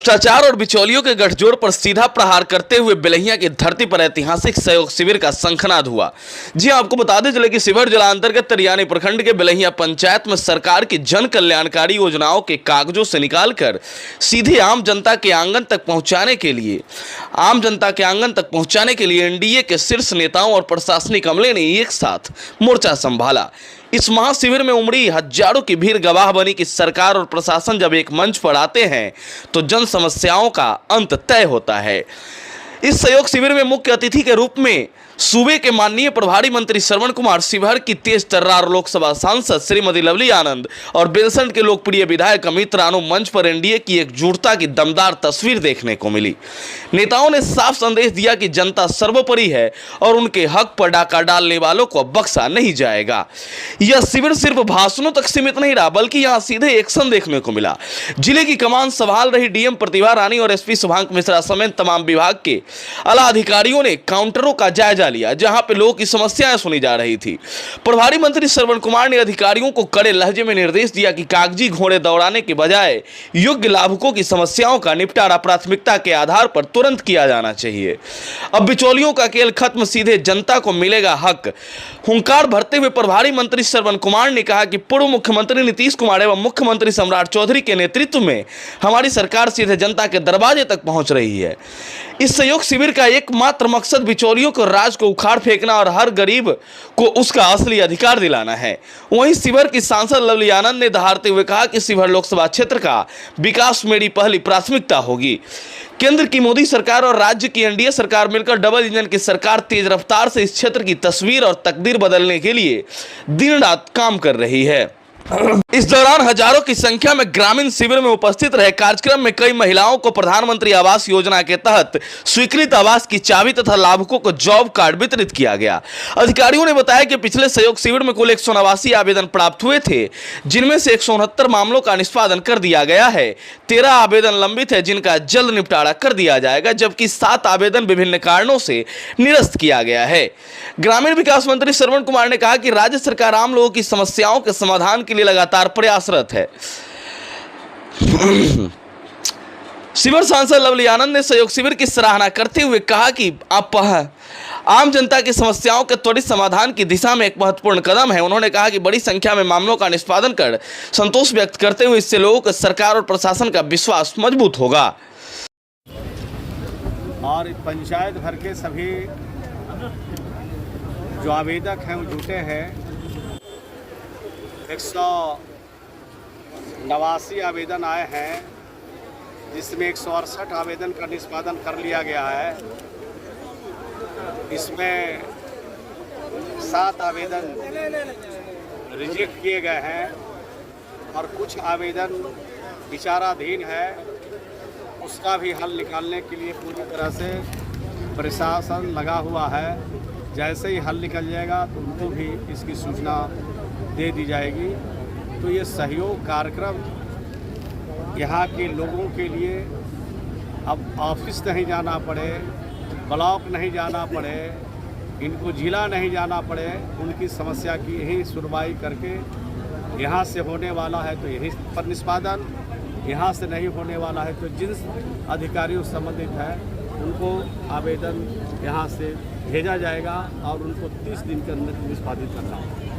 भ्रष्टाचार और बिचौलियों के गठजोड़ पर सीधा प्रहार करते हुए बेलहिया की धरती पर ऐतिहासिक सहयोग शिविर का शंखनाद हुआ। जी हां, आपको बता दें चले कि शिविर जिला अंतर्गत तरियानी प्रखंड के बेलहिया पंचायत में सरकार की जन कल्याणकारी योजनाओं के कागजों से निकालकर सीधे आम जनता के आंगन तक पहुंचाने के लिए एनडीए के शीर्ष नेताओं और प्रशासनिक अमले ने एक साथ मोर्चा संभाला। इस महाशिविर में उमड़ी हजारों की भीड़ गवाह बनी कि सरकार और प्रशासन जब एक मंच पर आते हैं तो जन समस्याओं का अंत तय होता है। इस सहयोग शिविर में मुख्य अतिथि के रूप में सूबे के माननीय प्रभारी मंत्री श्रवण कुमार, शिवहर की तेज तर्रार लोकसभा सांसद श्रीमती लवली आनंद और बेलसंड के लोकप्रिय विधायक अमित राणो मंच पर एनडीए की एकजुटता की दमदार तस्वीर देखने को मिली। नेताओं ने साफ संदेश दिया कि जनता सर्वोपरि है और उनके हक पर डाका डालने वालों को बख्शा नहीं जाएगा। यह शिविर सिर्फ भाषणों तक सीमित नहीं रहा, बल्कि यहां सीधे एक्शन देखने को मिला। जिले की कमान संभाल रही डीएम प्रतिभा रानी और एसपी शुभांक मिश्रा समेत तमाम विभाग के आला अधिकारियों ने काउंटरों का जायजा लिया, जहां पे लोगों की समस्याएं सुनी जा रही थी। प्रभारी मंत्री श्रवण कुमार ने अधिकारियों को कड़े लहजे में निर्देश दिया कि कागजी घोड़े दौड़ाने के बजाय योग्य लाभुकों की समस्याओं का निपटारा प्राथमिकता के आधार पर तुरंत किया जाना चाहिए। अब बिचौलियों का खेल खत्म, सीधे जनता को मिलेगा हक। हुंकार भरते हुए प्रभारी मंत्री श्रवण कुमार ने कहा कि पूर्व मुख्यमंत्री नीतीश कुमार एवं मुख्यमंत्री सम्राट चौधरी के नेतृत्व में हमारी सरकार सीधे जनता के दरवाजे तक पहुंच रही है। इस सहयोग शिविर का एकमात्र मकसद बिचौलियों को राज को उखाड़ फेंकना और हर गरीब को उसका असली अधिकार दिलाना है। वहीं शिवहर की सांसद लवली आनंद ने दहाड़ते हुए कहा कि शिवहर लोकसभा क्षेत्र का विकास मेरी पहली प्राथमिकता होगी। केंद्र की मोदी सरकार और राज्य की एनडीए सरकार मिलकर डबल इंजन की सरकार तेज रफ्तार से इस क्षेत्र की तस्वीर और तकदीर बदलने के लिए दिन रात काम कर रही है। इस दौरान हजारों की संख्या में ग्रामीण शिविर में उपस्थित रहे। कार्यक्रम में कई महिलाओं को प्रधानमंत्री आवास योजना के तहत स्वीकृत आवास की चाबी तथा लाभुकों को जॉब कार्ड वितरित किया गया। अधिकारियों ने बताया कि पिछले सहयोग शिविर में कुल 189 आवेदन प्राप्त हुए थे, जिनमें से 169 मामलों का निष्पादन कर दिया गया है। 13 आवेदन लंबित है, जिनका जल्द निपटारा कर दिया जाएगा, जबकि 7 आवेदन विभिन्न कारणों से निरस्त किया गया है। ग्रामीण विकास मंत्री श्रवण कुमार ने कहा कि राज्य सरकार आम लोगों की समस्याओं के समाधान के लिए लगातार प्रयासरत है। शिवहर सांसद लवली आनंद ने सहयोग शिविर की सराहना करते हुए कहा कि आप आम जनता की समस्याओं के त्वरित समाधान की दिशा में एक महत्वपूर्ण कदम है। उन्होंने कहा कि बड़ी संख्या में मामलों का निष्पादन कर संतोष व्यक्त करते हुए इससे लोगों को सरकार और प्रशासन का विश्वास मजबूत होगा। और पंचायत भर के सभी जो आवेदक हैं वो जुटे हैं। 189 आवेदन आए हैं, जिसमें 168 आवेदन का निष्पादन कर लिया गया है। इसमें 7 आवेदन रिजेक्ट किए गए हैं और कुछ आवेदन विचाराधीन है। उसका भी हल निकालने के लिए पूरी तरह से प्रशासन लगा हुआ है। जैसे ही हल निकल जाएगा तो उनको भी इसकी सूचना दे दी जाएगी। तो ये सहयोग कार्यक्रम यहाँ के लोगों के लिए अब ऑफिस नहीं जाना पड़े, ब्लॉक नहीं जाना पड़े, इनको जिला नहीं जाना पड़े, उनकी समस्या की यही सुनवाई करके यहाँ से होने वाला है तो यहीं पर निष्पादन, यहाँ से नहीं होने वाला है तो जिन अधिकारियों संबंधित है उनको आवेदन यहाँ से भेजा जाएगा और उनको 30 दिन के अंदर निष्पादित करना होगा।